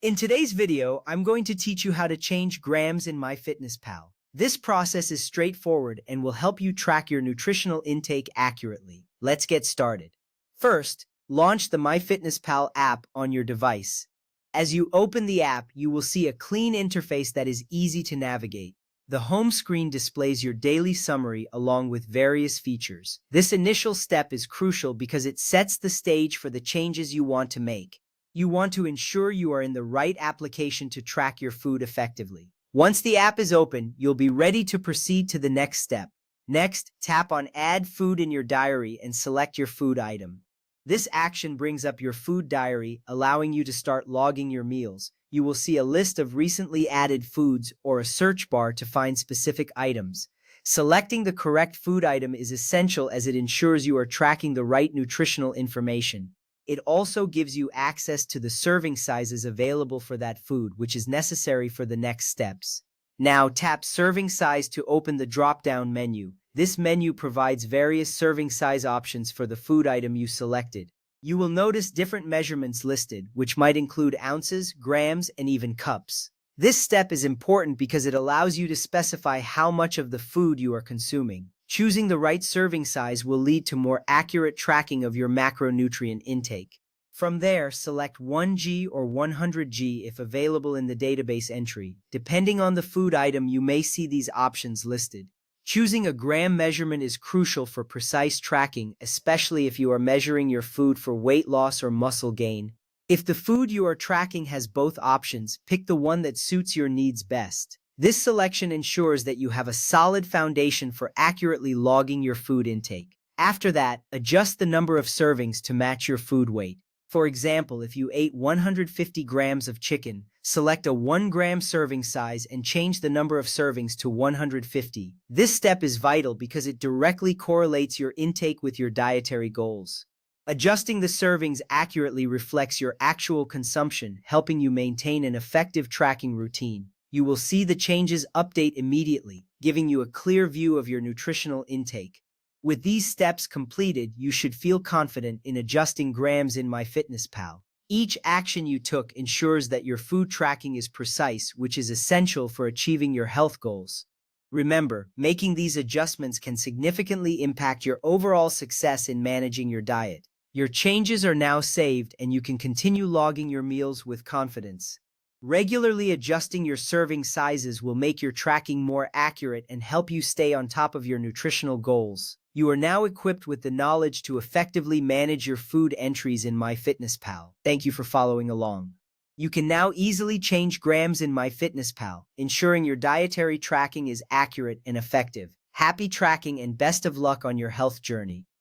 In today's video, I'm going to teach you how to change grams in MyFitnessPal. This process is straightforward and will help you track your nutritional intake accurately. Let's get started. First, launch the MyFitnessPal app on your device. As you open the app, you will see a clean interface that is easy to navigate. The home screen displays your daily summary along with various features. This initial step is crucial because it sets the stage for the changes you want to make. You want to ensure you are in the right application to track your food effectively. Once the app is open, you'll be ready to proceed to the next step. Next, tap on Add Food in your diary and select your food item. This action brings up your food diary, allowing you to start logging your meals. You will see a list of recently added foods or a search bar to find specific items. Selecting the correct food item is essential as it ensures you are tracking the right nutritional information. It also gives you access to the serving sizes available for that food, which is necessary for the next steps. Now tap Serving Size to open the drop-down menu. This menu provides various serving size options for the food item you selected. You will notice different measurements listed, which might include ounces, grams, and even cups. This step is important because it allows you to specify how much of the food you are consuming. Choosing the right serving size will lead to more accurate tracking of your macronutrient intake. From there, select 1g or 100g if available in the database entry. Depending on the food item, you may see these options listed. Choosing a gram measurement is crucial for precise tracking, especially if you are measuring your food for weight loss or muscle gain. If the food you are tracking has both options, pick the one that suits your needs best. This selection ensures that you have a solid foundation for accurately logging your food intake. After that, adjust the number of servings to match your food weight. For example, if you ate 150 grams of chicken, select a 1 gram serving size and change the number of servings to 150. This step is vital because it directly correlates your intake with your dietary goals. Adjusting the servings accurately reflects your actual consumption, helping you maintain an effective tracking routine. You will see the changes update immediately, giving you a clear view of your nutritional intake. With these steps completed, you should feel confident in adjusting grams in MyFitnessPal. Each action you took ensures that your food tracking is precise, which is essential for achieving your health goals. Remember, making these adjustments can significantly impact your overall success in managing your diet. Your changes are now saved, and you can continue logging your meals with confidence. Regularly adjusting your serving sizes will make your tracking more accurate and help you stay on top of your nutritional goals. You are now equipped with the knowledge to effectively manage your food entries in MyFitnessPal. Thank you for following along. You can now easily change grams in MyFitnessPal, ensuring your dietary tracking is accurate and effective. Happy tracking and best of luck on your health journey.